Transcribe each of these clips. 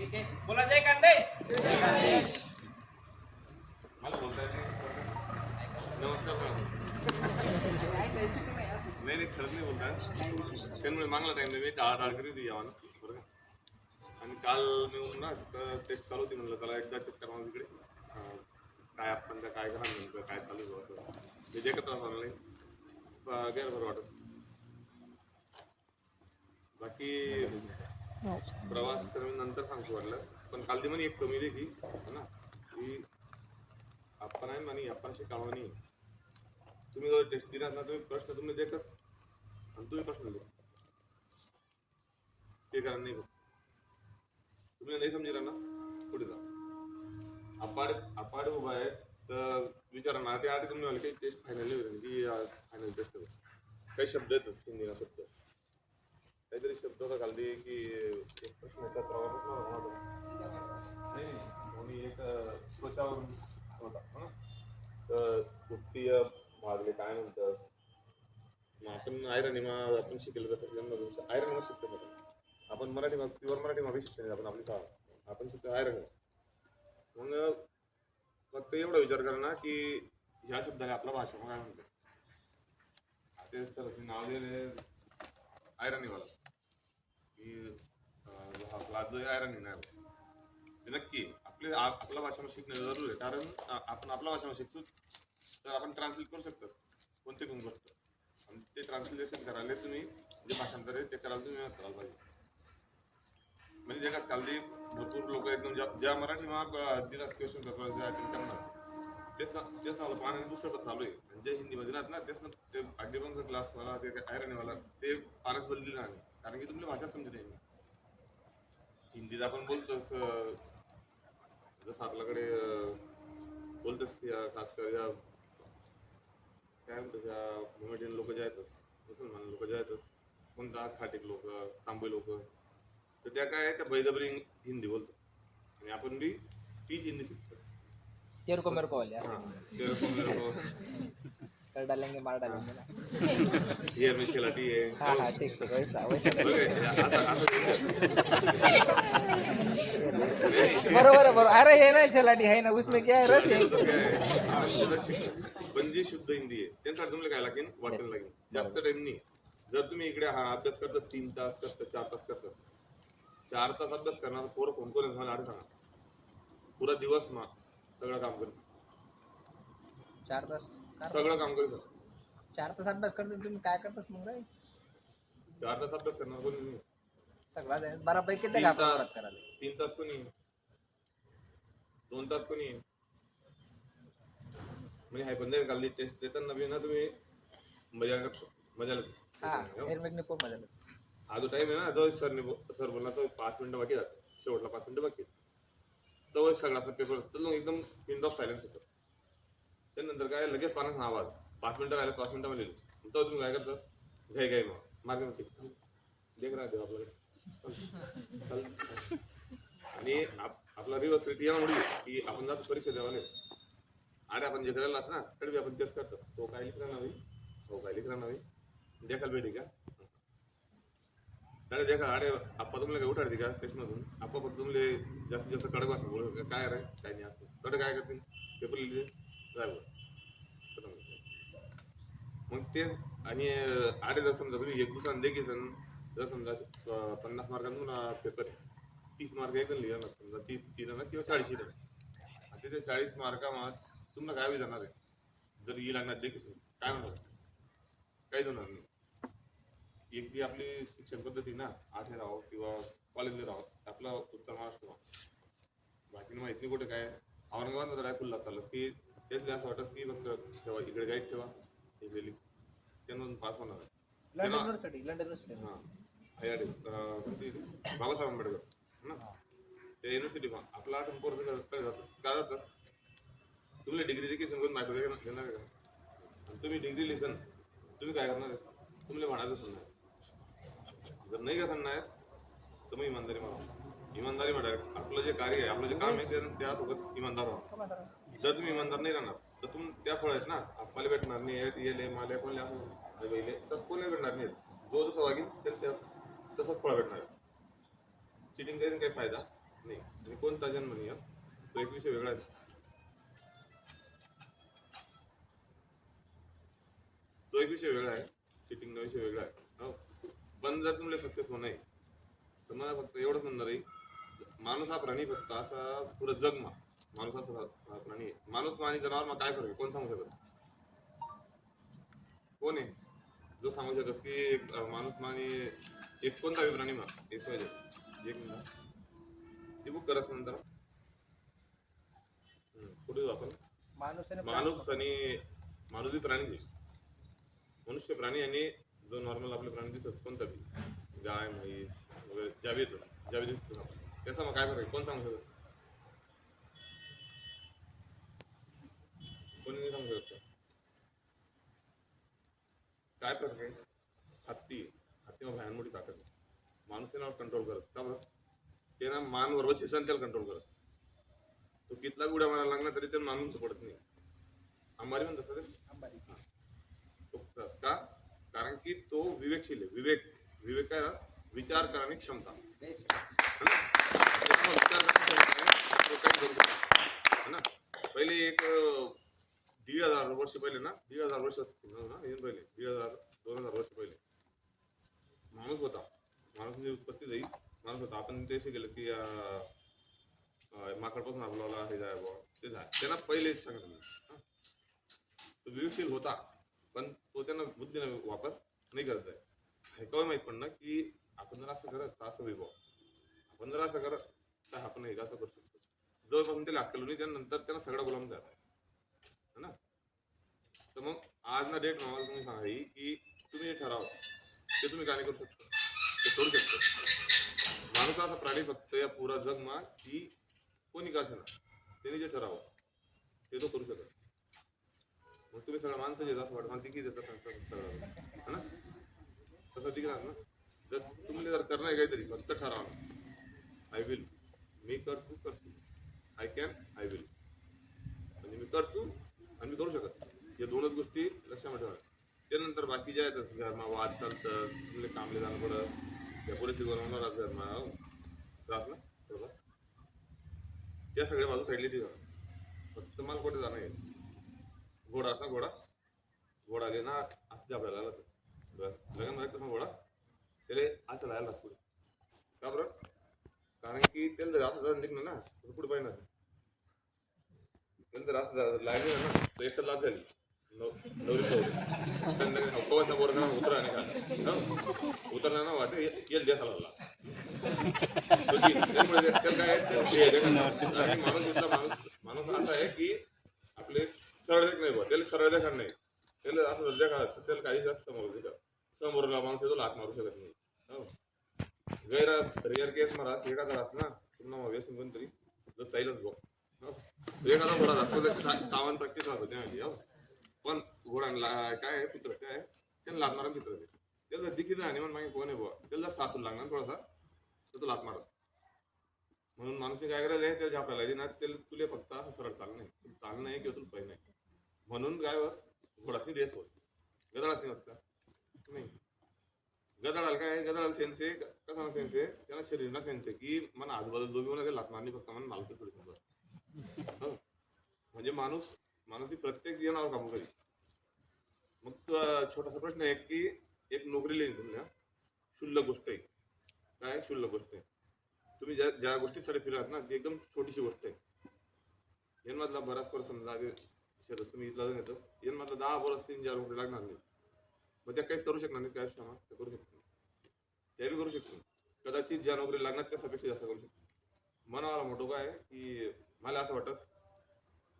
ठीक आहे, बोला जय खानदेश. मला बोलता येत नाही. नमस्कार नाही नाही खरंच नाही बोलताय त्यामुळे मागला टाइम मी टाळ करी ती यावं बरं का. आणि काल मी ना तर ते चालू होती म्हणलं त्याला एकदा चेक करा तिकडे काय आपण काय करा नेमकं काय चालू होतं ते देखत राहणार नाही गैर बरं वाटत. बाकी प्रवास तर मी नंतर सांगतो वाटलं पण काल ती म्हणे एक कमी देखी ना की आपण आहे म्हणे आपण शिकावं नाही तुम्ही जर टेस्ट दिलात ना तुम्ही प्रश्न तुम्ही देखत आणि तुम्ही प्रश्न दे ते कारण नाही तुम्ही नाही समजेल ना पुढे जा आपाड उभा आहे तर विचारा ना ते आधी तुम्ही म्हणले काही टेस्ट फायनल की फायनल टेस्ट काही शब्द येतात हिंदीला शब्द काहीतरी शब्द होता घालते की एक प्रश्नाचा प्रवास नाही कोणी एक त्वचावरून होता ना तर उत्तीय भागले काय म्हणतात मग आपण आयरणी आपण शिकलो तर आयरन शिकतो आपण मराठी प्युअर मराठी मागे शिक्षण आपण आपली शाळा आपण शिकतो आयरन मग फक्त एवढा विचार करा ना की ह्या शब्दाने आपला भाषा काय म्हणतो ते सर नाव दिले आयरनीवाला की आपला जो आयरन नाही ते नक्की आपल्या भाषेमध्ये शिकणं जरूर आहे कारण आपण आपल्या भाषेमध्ये शिकतो तर आपण ट्रान्सलेट करू शकतो कोणते पण गोष्ट आणि ते ट्रान्सलेशन करायला तुम्ही जे भाषांतर आहे ते करायला तुम्ही करायला पाहिजे म्हणजे जगात कालदी भरपूर लोक एकदम ज्या मराठी मार्क दिलात क्वेश्चन पेपर ज्या करणार तेच चालू पाहण्याने दुसरं पण चालू आहे आणि जे हिंदीमध्ये ना तेच ते अड्डीबंग क्लासवाला ते आयरनीवाला ते फारच बदलले नाही कारण की तुम्हाला भाषा समजत नाही हिंदीत आपण बोलतो जसं आपल्याकडे बोलतोस खासकर या काय म्हणतो त्या मराठीयन लोक जे आहेत मुसलमान लोक जे आहेत कोणता खाटीक लोक तांबे लोक तर त्या काय त्या बैदबरी हिंदी बोलतात आणि आपण बी तीच हिंदी शिकतो तेरे को मेरे को वाले तेरे को मेरे को कर डालेंगे मार डालेंगे ना हियर में शेलाटी है हाँ हाँ ठीक है वैसा वैसा बरोबर है बरोबर अरे ये ना चलाटी है ना उसमें क्या है रस है पण जी शुद्ध हिंदी आहे त्यांसाठी तुम्हाला काय लागेल वाटायला लागेल जास्त टाइम नाही जर तुम्ही इकडे हा अभ्यास करता 3 तास करता 4 तास करता 4 तास अभ्यास करणार पोरं फोन करून मला आठ सांगा पुरा दिवस मा सगळं काम करत 4 तास सगळं काम करत 4 तास अभ्यास करते तुम्ही काय करतास मग रे 4 तास अभ्यास करणार कोणी नाही सगळा बऱ्यापैकी ते काम करायला 3 तास कोणी 2 तास कोणी म्हणजे हाय बंद काढली टेस्ट देताना बी ना तुम्ही मजा हाँ हेल्मेट ने मजा हा जो टाइम आहे ना जो सर बोलला तो 5 मिनिटं बाकी जात शेवटला 5 मिनिटं बाकी तो सगळा पेपर तर एकदम पिन ऑफ सायलेन्स होतं त्यानंतर काय लगेच पाण्याचा आवाज 5 मिनिटं राहिले 5 मिनिटामध्ये तो तुम्ही काय करता घाई मग मार्ग देख राहते आपल्याकडे आणि आपला रिवर्स रेट यामुळे की आपण जातो परीक्षा द्यावाले अरे आपण जे करायला ना तरी आपण तेच करतो तो काय लिखला नव्हे हो काय लिखला नव्हे देखाल भेटी का अरे देखा अरे आपण तुम्हाला काय उठाडते का स्टेशनमधून आपण फक्त तुम्हाला जास्तीत जास्त कडक वाटतं काय रे काय नाही असं कडक काय करते पेपर लिहिले ड्रायव्हर मग ते आणि अरे जर समजा तुम्ही एक दिवसानं देखील सण जर समजा 50 मार्कांतून पेपर आहे 30 मार्क एकदम लिहा ना समजा 30 लिहिलं किंवा 40 लिहिलं आता ते 40 मार्कामध्ये तुम्हाला काय जाणार आहे जर येईल लागणार देखील काय म्हणणार काहीच होणार नाही एक ती आपली शिक्षण पद्धती ना आठे राहो किंवा कॉलेजला राहो आपला उत्तर महाराष्ट्र बाकी माहिती नाही कुठे काय औरंगाबाद काय खुल्ला चाललं की तेच असं वाटत की फक्त ठेवा इकडे गाईड ठेवा गेली त्यामधून पास होणार लंडन युनिव्हर्सिटी हां बाबासाहेब आंबेडकर ना त्या युनिव्हर्सिटी आपला आठ कोर्स काय जातं काय जातं तुम्ही डिग्री देखील करून माहिती घेणार आहे का आणि तुम्ही डिग्री लिहिसन तुम्ही काय करणार आहे तुम्हाला म्हणायचं नाही जर नाही का सांगणार तर मग इमानदारी म्हणा आपलं जे कार्य आहे आपलं जे काम आहे त्यासोबत इमानदार राहा जर तुम्ही इमानदार नाही राहणार तर तुम्ही त्या फळ आहेत ना आपल्याला भेटणार नाही येले माले कोणले असं तर कोणी भेटणार नाही जो जसं वागेल तसंच फळ भेटणार चिटिंग करून काही फायदा नाही. आणि कोणता जन्म नियम तो एक विषय वेगळा आहे. तो एक विषय वेगळा आहे. चिटिंगचा विषय वेगळा आहे हो. पण जर तुम्हाला सक्सेस होणं आहे तर मला फक्त एवढंच म्हणणार आहे, माणूस हा प्राणी फक्त असा पुरं जग माणूस हा प्राणी आहे. माणूस आणि जनावर मग काय फरक आहे कोण सांगू शकत? कोण आहे जो सांगू शकत की माणूस आणि एक कोणता बी प्राणी मग एक पाहिजे एक मिनिट ती बुक करत नंतर कुठे जाऊ आपण? माणूस आणि माणूस बी प्राणी आहे. मनुष्य प्राणी आणि जो नॉर्मल आपले प्राणी दिसत कोणता बी गाय म्हैस वगैरे ज्यावी येतं ज्यावी दिसतो आपण त्याचा मग काय फरक आहे कोण सांगू शकत? कोणी नाही सांगू शकत. काय फरक आहे? हत्ती मग भयान मोठी ताकद आहे. माणूस त्याला कंट्रोल करत का बरं? ते ना मान बरोबर शिसन त्याला कंट्रोल करत. तो कितला उड्या मारायला लागला तरी ते माणूस पडत नाही. अंबारी म्हणतात सर का? कारण की तो विवेकशील आहे. विवेक काय विचार करण्याची क्षमता है ना? विचार करण्याची क्षमता आहे तो काही करू शकतो है ना. पहिले एक 1,500 वर्ष पहिले ना 1,000 वर्ष पहिले 1,000-2,000 वर्ष पहिले माणूस होता. माणूसची उत्पत्ती जाईल माणूस होता. आपण ते केलं की माकडपासून आपल्याला हे जाय बुवा ते जाय त्यांना पहिलेच सांगितलं. तो विवेकशील होता पण तो त्यांना बुद्धीने वापर नाही करत आहे. हे कळून माहीत पडणं की आपण जर असं करत तर असं विभाव आपण जर असं करत तर आपण हे असं करू शकतो. जोपर्यंत त्याला अक्कल नाही त्यानंतर त्यांना सगळं बोलावून द्या है ना. तर मग आज ना डेट मला तुम्ही सांगा की तुम्ही हे ठराव ते तुम्ही काय करू शकता ते करू शकतो. माणूस असा प्राणी फक्त या पुरा जगमा की कोणी का ना त्यांनी जे ठरावं ते तो करू शकत. मग तुम्ही सगळं माणसं जे असं वाटतं मला तिकीट देतात है ना तसं तिकीट ना. जर तुम्ही जर करणार काहीतरी फक्त ठराव आय विल मी करतो आय कॅन आय विल म्हणजे मी करतो आणि मी करू शकत. या दोनच गोष्टी लक्षामध्ये ठेवा. त्यानंतर बाकी जे आहेत घरमा वाद चालतं तुमले कामले जाणं पडत त्या पोलिसी बनवणार घरमा त्रास ना बरोबर त्या सगळ्या बाजू साईडली ती फक्त मला कुठे जाणं आहे. घोडा असा घोडा घे ना असं आपल्याला लगन माहित कसं घोडा त्याला असं लायला लागतो पुढे का बरं? कारण की त्याला जर असं जर निघणं ना तर पुढे पाहिजे त्याला जर असं लागलं ना तर एकच लाभ झाली कवचा बोरगा उतरा नाही का उतरला ना वाटे येल द्या खाला त्यामुळे काय माणूस असा आहे की आपले सरळ देख नाही बा त्याला सरळ देखा नाही त्याला असं देखा त्याला काही जास्त समोरला माणूस येतो लात मारू शकत नाही. गैर रिअर केस मला एखादा राहत ना पूर्ण व्यसन कोणतरी जो चालच बघ एखादा घोडा राहतो सामान प्रॅक्टिस राहतो त्यामध्ये पण घोडांना काय आहे पुत्र काय त्याला लागणारा चित्र त्याला दिखीत आणि मग मागे कोण आहे बुवा त्याला सासून लागणार थोडासा तर तो लात मारत. म्हणून माणूस काय करायला आहे त्याला झापायला ना त्याला तुला फक्त असं सरळ चाललं नाही चाललं नाही किंवा तुला पाहिजे नाही. म्हणून काय घोडाची रेस होत गदाळाची नसता नाही. गदाळाला काय गदाळाला सेन्स आहे कसा सेन्स आहे त्याला शरीरला सेन्स आहे की मला आजूबाजूला दोघी मला लात मारणी फक्त मला मालकी थोडी समजा म्हणजे माणूस प्रत्येक जनावर कामू करी. मग छोटासा प्रश्न आहे की एक नोकरी लिहिली तुम्हाला क्षुल्लक गोष्ट आहे. काय क्षुल्लक गोष्ट आहे? तुम्ही ज्या गोष्टीसाठी फिरत ना ती एकदम छोटीशी गोष्ट आहे. यांमधला बराच पर्सन जागे तुम्ही इथला घेतो यांमधला 10 वर्ष 3-4 रुपये लागणार नाही. मग त्या काहीच करू शकणार नाही. त्या क्षमा ते करू शकतो त्याही करू शकतो. कदाचित ज्या नोकरी लागणार त्याच्यापेक्षा जास्त करू शकतो. मनाला मोठं काय की मला असं वाटत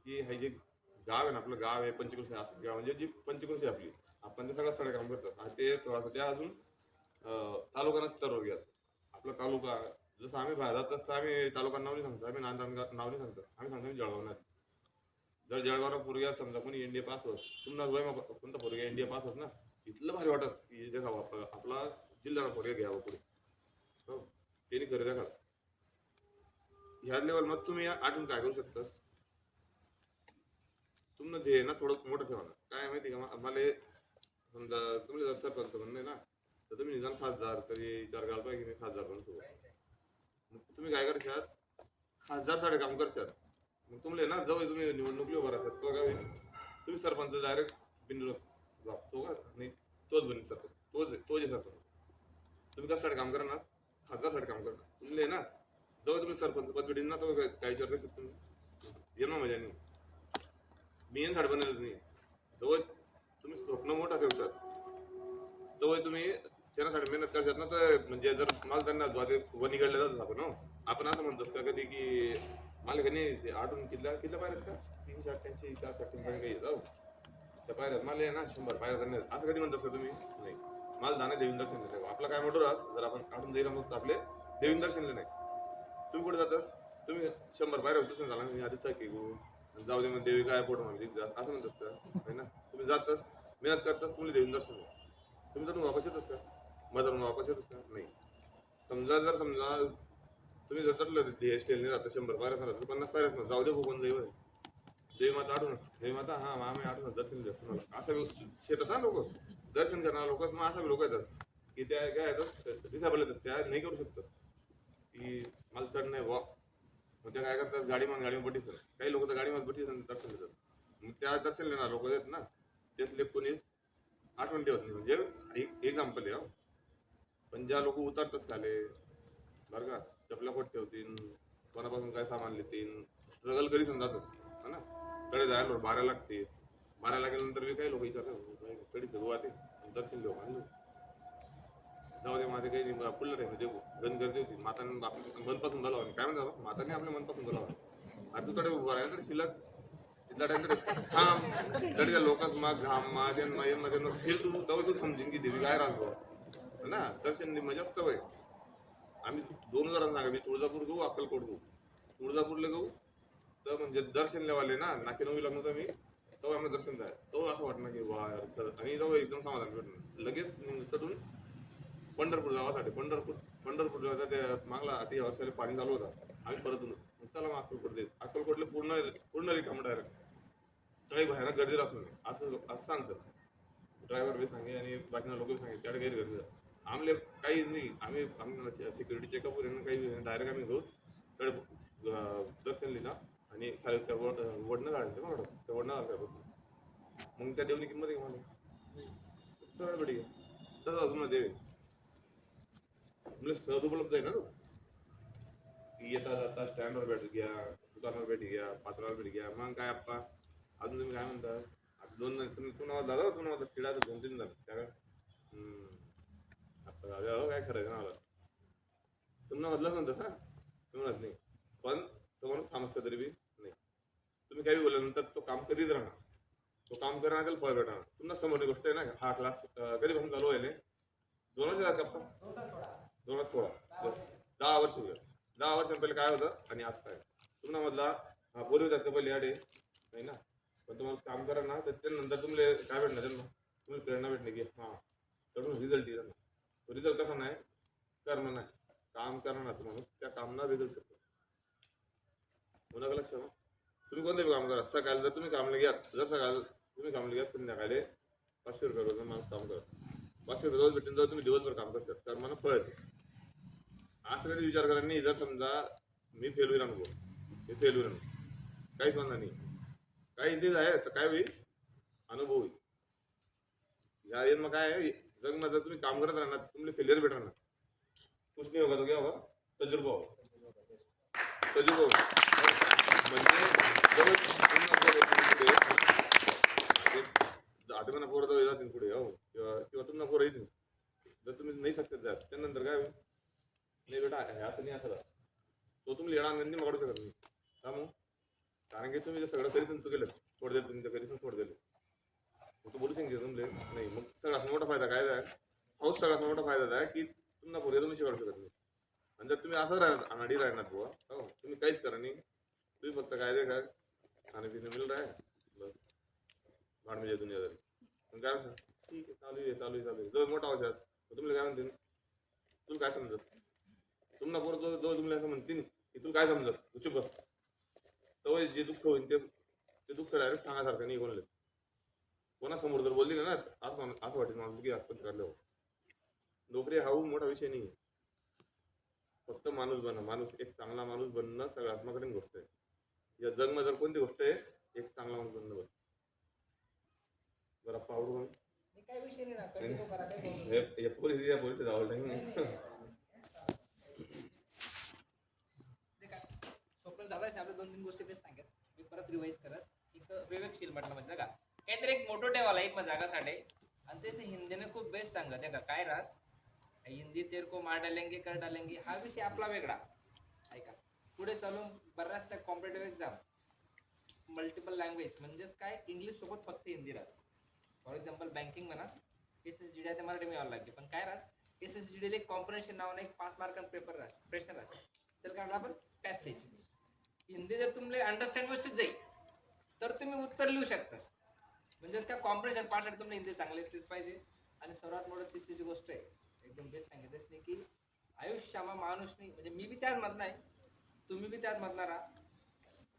की हे जे गाव आहे ना आपलं गाव आहे पंचकृषी असं गाव म्हणजे जी पंचकृषी आपली आपण ते सगळं सगळं काम करतात ते थोडासा त्या अजून तालुका नसतं घ्या आपला तालुका जसं आम्ही बाहेर तसं आम्ही तालुका नाव नाही सांगतो आम्ही नांदगाव नाव नाही सांगतो आम्ही सांगतो जळगावणार. जर जळगावला पोरग्या समजा कोणी इंडिया पास होत तुम्हाला कोणता पोरग्या इंडिया पास होत ना इथलं भारी वाटत की जे आपला जिल्हा पोरग्या घ्यावं पुढे हो त्यांनी घरी द्या ह्या लेवल मग तुम्ही आठवून काय करू शकता. तुमनं ध्येय ना थोडं मोठं ठेवा काय माहिती का मला समजा तुम्ही जर सरपंच म्हणणे ना तर तुम्ही निदान 5,000 तरी 4 घाल पाहिजे 5,000 पण तुम्ही काय करशात 1000 काम करतात. मग तुम्ही ना जवळ तुम्ही निवडणुकीला उभा राहतात तो गावी तुम्ही सरपंच डायरेक्ट बिंदू तो का नाही तोच बनी सरपंच तोच सरपंच तुम्ही कशासाठी काम करणार खासदारसाठी काम करणार तुम्ही ना जवळ तुम्ही सरपंच पद भेटेल ना तो काही चर्चा तुम्ही येणार माझ्या मी येऊन झाड बनवलं नाही जवळ तुम्ही स्वप्न मोठा ठेवतात जवळ तुम्ही त्यासाठी मेहनत करतात ना तर म्हणजे जर मला त्यांना व निघडले जातात आपण असं म्हणतो का कधी की मला का नाही आठवून किल्ला पाहिजे का 388 488 काही जाऊ त्या पायऱ्यात मला आहे ना 100 पायऱ्या जाणार असं कधी म्हणतात का तुम्ही नाही मला जाणं देवीन दर्शन नाही आपला काय मोठं राहत जर आपण आठवून जाईल मग आपले देवीन दर्शनले नाही तुम्ही कुठे जातात तुम्ही 100 पायऱ्या दर्शन झाला मी आधीच की गो जाऊ दे मग देवी काय पोट म्हणते असं म्हणतात का आहे ना तुम्ही जातच मेहनत करतात तुम्ही देवीन दर्शन तुम्ही तर वापस येतच का मधून वापस येतच का नाही समजा तुम्ही जर ठरलं हे स्टेलने जातं 100 पायऱ्या झालं 50 पायऱ्या जाऊ दे भोगून जाईल देवी माता आठवण देवी माता हा आम्ही आठवण दर्शन देतो तुम्हाला असं शेतात ना लोक दर्शन करणारे लोक मग असा लोक येतात की त्या काय येतात दिसायला येतात त्या नाही करू शकतात की मला चढ नाही वा मग त्या काय करतात गाडीमध्ये बटीस काही लोक तर गाडीमध्ये बटीस दर्शन देतात मग त्या दर्शन देणार लोक आहेत ना त्यातले कोणीच आठवण ठेवत नाही म्हणजे एक एक्झाम्पल आहे पण ज्या लोक उतरतात खाले बरं का चपला कोट ठेवतील कोणापासून काय सामान लिहितील स्ट्रगल करी समजातात है ना कडे जायला 12 लागते 12 लागल्यानंतर मी काही लोक विचारतात कधी ठेवू ते दर्शन देऊ आणलो जाऊ दे माझे काही नाही फुललं नाही म्हणजे गण गर्दी होती माताने आपल्या मनपासून झाला काय म्हणतात माताने आपल्या मनपासून झाला आता तू कडे उभा राहा कडे शिल्लक तिथला टाइम थांब कडे लोकांच माग घाम माझ्या फिर तू तू समजेन की देवी काय राहतो ना दर्शन मजाच तवय आम्ही 2000 सांगा मी तुळजापूर घेऊ अक्कलकोट घेऊ तुळजापूरला घेऊ तर म्हणजे दर्शन लेवाले ना नाके नवी लग्न तर मी तो आम्हाला दर्शन द्या तो असं वाटणार की वा आणि तो एकदम समाधान भेटणार लगेच तिथून पंढरपूर जावासाठी पंढरपूर जायचा मागला आता या वर्षाला पाणी चालू होता आम्ही परत मग चला मग अक्कलकोट देत अक्कलकोटले पूर्ण रिकाम डायरेक्ट काही बाहेर गर्दी राहत नाही असं सांगतात ड्रायव्हर बी सांगे आणि बाकीना लोक सांगे त्याकडे काही गर्दी आमले काहीच नाही आम्ही सिक्युरिटी चेकअप वगैरे काही डायरेक्ट आम्ही घेऊ तर दर्शन लिहिला आणि खाली त्या वडणं काढायचं ना त्या वडणं घालता मग त्या देवनी किंमत आहे मला सरळ भेटी घ्या तसं अजून देवे म्हणजे सहज उपलब्ध आहे ना तो येता जाता स्टँडवर भेट घ्या दुकानावर भेटी घ्या पात्रावर भेटी घ्या मग काय आप्पा अजून तुम्ही काय म्हणता आता 2 तुम्ही पुन्हा झालं पुन्हा खेळाचं 2-3 झालं त्या आता काय करायचं मला तुम्हाला मधलाच म्हणतात हा तुम्हालाच नाही पण तुम्हाला समजतं तरी बी नाही तुम्ही काही बोलल्यानंतर तो काम करीत राहणार तो काम करणार त्याला फळ भेटणार तुम्हाला समोरची गोष्ट आहे ना हा क्लास कधीपासून चालू आहे 2 वर्ष का 2016 10 वर्ष 10 वर्ष पहिले काय होतं आणि आज काय तुम्हाला मधला पूर्वी जायचं पहिले याडे नाही ना पण तुम्हाला काम करा ना तर त्यानंतर तुम्हाला काय भेटणार त्यांना तुम्ही प्रेरणा भेटणे की हां तर रिझल्ट येईल ना रिझल्ट कसा नाही करणं नाही काम करणार माणूस त्या कामना रिझल्ट येतो लक्षात तुम्ही कोणतं काम करा सकाळी जर तुम्ही कामला घ्या जर सकाळ तुम्ही कामला घ्या संध्याकाळी 500 रुपये रोज माणूस काम करत 500 रुपये रोज भेटून जाऊ तुम्ही दिवसभर काम करतात तर मला फळ येते असं कधी विचार करा नाही जर समजा मी फेल होईल अनुभव मी फेल होईल काहीच म्हणणार नाही काही ते आहे तर काय होईल अनुभव होईल या मग काय आहे जर माझं तुम्ही काम करत राहणार तुम्हाला फेलियर भेटणार कुछ नाही होगा तो क्या होगा तजुर्बा होगा म्हणजे आठवणा पोरं तर जातील पुढे हो किंवा तुम्हाला पोरं येतील जर तुम्ही नाही शकत जात त्यानंतर काय होईल नाही बेटा असं नाही असं तो तुम्ही येणार नाही मग काढू शकत नाही का मग कारण की तुम्ही सगळं करिसन केलं सोड दिलं तुमच्या करिसन सोड दिलं मग तो बोलू सांगितलं तुमले नाही मग सगळ्यात मोठा फायदा काय आहे हाऊस सगळ्यात मोठा फायदा आहे की तुम्हाला पोरं तुम्ही काढू शकत नाही आणि जर तुम्ही असं राहणार अनाडी राहणार बुवा हो तुम्ही काहीच करा नाही तुम्ही फक्त काय दे काय खाणे पिणे मिळलं आहे बस भाड म्हणजे दुनिया झाली मग काय म्हणतात ठीक आहे चालू आहे जवळ मोठा आवाज तुम्हाला काय म्हणते तुला काय समजत तुम्हाला पोरं जवळ तुम्हाला असं म्हणते की तुला काय समजत तू चुप बस तेव्हा जे दुःख होईल ते दुःख डायरेक्ट सांगासारखं नाही कोणाला कोणासमोर जर बोलली ना असं वाटेल माणूस की आत्महत्या काढल्यावर नोकरी हा मोठा विषय नाही फक्त माणूस बनणं, माणूस एक चांगला माणूस बनणं सगळ्यात कठीण गोष्ट आहे या जग मध्ये. कोणती गोष्ट आहे एक चांगला माणूस बनणं बस. बरं पावडू काही विषय नाही ना, कंटिन्यू करा. हे पोरी जावं स्वप्न झालाच आपल्या 2-3 गोष्टी तेच सांगत. मी परत रिवाइज करत एक विवेकशील म्हटलं म्हणजे का काहीतरी एक मोठो ठेवा लाईफ मध्ये जागासाठी. आणि तेच हिंदीने खूप बेस्ट सांगत आहे का काय रास हिंदी तेरे को मार डालेंगे कर डालेंगे हा विषय आपला वेगळा. ऐका पुढे चालून बऱ्याचशा कॉम्पिटेटिव्ह एक्झाम मल्टिपल लँग्वेज म्हणजेच काय इंग्लिश सोबत फक्त हिंदी राहत. फॉर एक्झाम्पल बँकिंग म्हणा SSGD आहे ते मराठी मिळावं लागते. पण काय राहत SSGD एक कॉम्प्रिहेन्शन नावाने एक 5 मार्कांचा पेपर राहत प्रश्न राहत. तर काय आपण पॅसेज हिंदी जर तुम्हाला अंडरस्टँड व्यवस्थित जाईल तर तुम्ही उत्तर लिहू शकता. म्हणजेच काय कॉम्प्रिहेन्शन पार्ट तुम्हाला हिंदी चांगली असलीच पाहिजे. आणि सर्वात मोठी तिसरी गोष्ट आहे एकदम बेस्ट सांगितलंच नाही की आयुष्यामा माणूस नाही म्हणजे मी बी त्याच मधला आहे तुम्ही बी त्याच मधला राहा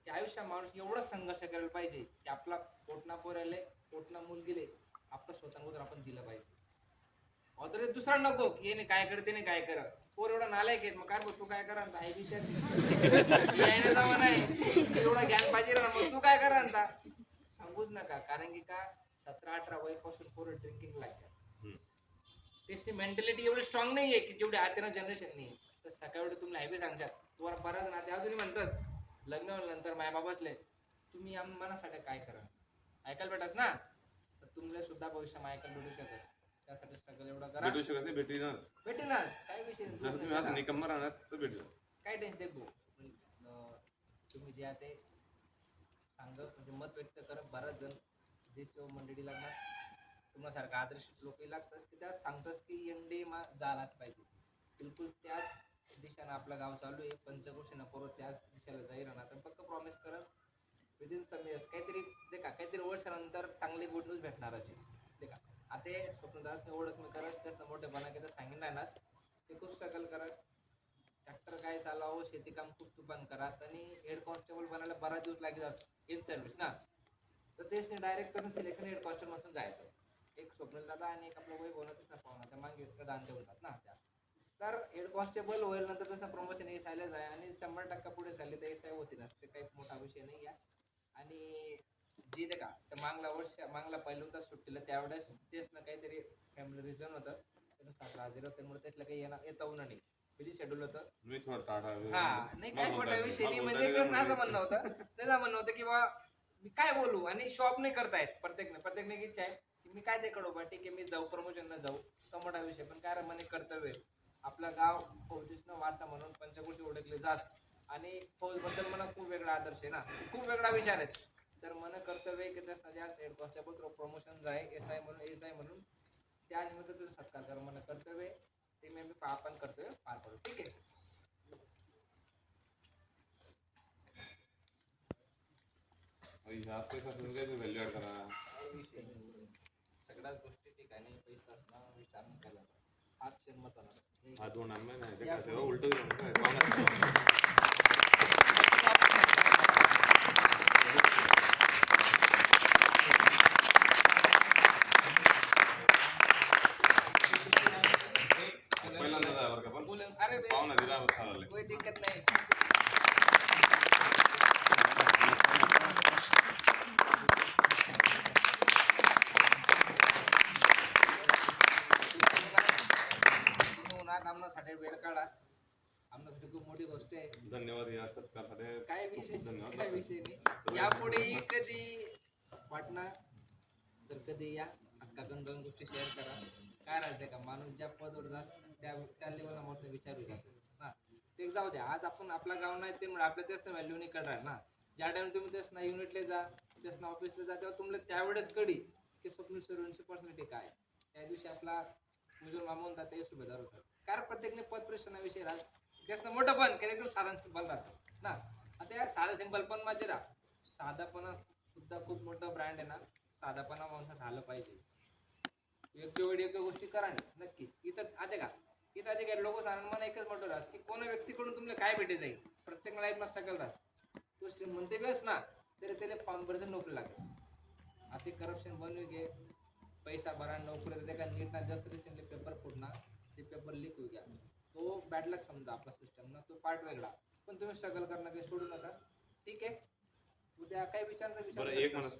की आयुष्यात माणूस एवढा संघर्ष करायला पाहिजे की आपला पोटना पोराले पोटना मूल गेले आपलं स्वतःवर आपण दिलं पाहिजे. ऑदर दुसरा नको की येणे काय करते नाही काय कर पोर एवढा नालायक आहे मग काय तू काय करा आई विचार यायला जावं नाही एवढा ज्ञान पाहिजे ना मग तू काय करा सांगूच नका. कारण की का 17-18 वयापासून पोरं ड्रिंकिंग लागतात. त्याची मेंटॅलिटी एवढी स्ट्रॉंग नाही आहे की जेवढी आजच्या जनरेशन नाही. तर सकाळी तुम्ही हायवे सांगतात तुम्हाला परत ना ते अजूनही म्हणतात लग्न नंतर मायबाबाचले तुम्ही मनासाठी काय करा ऐकायला भेटत ना तर तुमले सुद्धा भविष्य ऐकायला भेटू शकत. त्यासाठी स्ट्रगल एवढा करा भेटू शकत नाही भेटेनाच काय विषय जर तुम्ही निकम्मा राहणार तर भेटू काय टेन्शन भाऊ. तुम्ही जे ते सांगत म्हणजे मत व्यक्त करत बराच जण देश मंडळी लागणार तुम्हासारखं आदर्श लोकही लागतात की त्या सांगतात की एनडी झालाच पाहिजे. बिलकुल त्याच दिशेनं आपलं गाव चालू आहे. पंचक्रोशीनं पोरं त्याच दिशेला जाईल ना तर फक्त प्रॉमिस करत विदिन सम इयर्स काहीतरी देखा काहीतरी वर्षानंतर चांगली गुड न्यूज भेटणार आहे. देखा आता स्वप्नदास ओळख मी करत त्याचं मोठेपणा की सांगितलं ना ते खूप स्ट्रगल करत ट्रॅक्टर काय चालावं शेती काम खूप तुफान करत आणि हेड कॉन्स्टेबल बनायला बराच दिवस लागतात इन सर्व्हिस ना तर तेच डायरेक्ट करून सिलेक्शन हेड कॉन्स्टेबल मधून जायचं. एक स्वप्नील दादा आणि एक आपलं वय बोलतच ना त्या मागे दान ठेवतात ना त्या तर हेड कॉन्स्टेबल होईल नंतर तसं प्रमोशन SIलाच आहे आणि 100% पुढे चालले तर SI होती ना ते काही मोठा विषय नाही आहे. आणि जी ते का तर मागला पहिल्यांदाच सुट्टीला त्यावेळेस तेच ना काहीतरी फॅमिली रिझन होतं त्यानं सासरा हजेर त्यामुळे त्यातलं काही येता उन्हा नाही बिझी शेड्यूल होतं. हा नाही काय मोठा विषय नाही म्हणजे तेच असं म्हणणं होतं त्याचं म्हणणं होतं की बा मी काय बोलू आणि शॉप नाही करतायत प्रत्येकने इच्छा आहे की मी काय ते कडू बा ठीक आहे मी जाऊ प्रमोशनला जाऊ तो मोठा विषय पण काय मने कर्तव्य आपलं गाव फौजीसनं वारसा म्हणून पंचक्रोशी ओळखले जात आणि फौजबद्दल मला खूप वेगळा आदर्श आहे ना खूप वेगळा विचार आहे. तर मन कर्तव्य की त्या सध्या हेड कॉन्स्टेबल प्रमोशन जाय SI म्हणून त्या निमित्त तुझं सत्कार कर मन कर्तव्य ते मी आपण कर्तव्य पार पडू. ठीक आहे व्हॅल्यू करा सगळ्याच गोष्टी ठिकाणी पैसा असणं विचार केला हाच जन्मत हात होणार नाही उलट पाहुणा दिला कोई दिक्कत नाही. साठी वेळ काढा आमच्यासाठी खूप मोठी गोष्ट आहे. धन्यवाद या सत्कारासाठी काय विषय नाही यापुढेही कधी वाटणार तर कधी या हक्कातून 2 गोष्टी शेअर करा. काय राहायचंय का माणूस ज्या पदवर जात त्या लेवलला मोठं विचारू शकतो ना ते जाऊ द्या. आज आपण आपला गाव नाही ते आपल्या तेच ना व्हॅल्यू नाही करणार ना ज्या टाइम तुम्ही तेच ना युनिटला जा तेच ना ऑफिसला जा तेव्हा तुम्हाला त्यावेळेस कळी की स्वप्नील सरांची पर्सनॅलिटी काय. त्या दिवशी आपला मुजूर मामा होता ते सुभेदार होता कारण प्रत्येकने पद प्रश्नाविषयी राहत त्याच मोठं पण एकदम साधा सिंपल राहतं ना. आता या साधा सिंपल पण माझे राहा साधापणा सुद्धा खूप मोठं ब्रँड आहे ना साधापणा माणसात झालं पाहिजे. योग्य गोष्टी करा नक्कीच. इथं आता का इथं आधी काय लोक सांग मला एकच मोठं राहत की कोणा व्यक्तीकडून तुम्हाला काय भेटे जाईल प्रत्येक लाईफला स्ट्रगल राहत तो श्रीमंत बेस ना तरी त्याला 5% नोकरी लागेल. आता करप्शन बनवू घे पैसा भरा नोकरी का नीट ना जस्ट रिसेंटली पेपर फुटणार ते पेपर लीक होऊ घ्या तो बॅड लक समजा आपला सिस्टम ना, तो पार्ट वेगळा. पण तुम्ही स्ट्रगल करणं काही सोडू नका. ठीक आहे, उद्या काय विचारचा विचार बरं एक करतास. म्हणत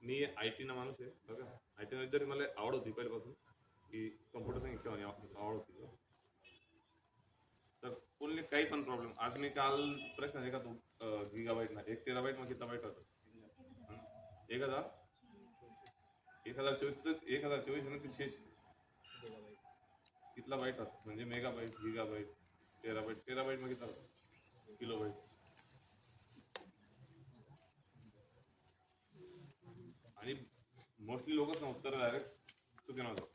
मी IT ना माणूस आहे बघा. IT मध्ये जरी मला आवड होती पहिल्यापासून की कम्प्युटर सायन्स किंवा आवड होती, तर बोलले काही पण प्रॉब्लेम. आज मी काल प्रश्न आहे का तू गिगाबाईट ना 1 टेराबाईट मग किती बाईट होतं 1024 ना 300 कितला बाईट होता म्हणजे मेगाबाईट गिगाबाईट टेराबाईट मग किती किलोबाईट. आणि मोस्टली लोकच नव्हतं तर डायरेक्ट चुके नव्हतं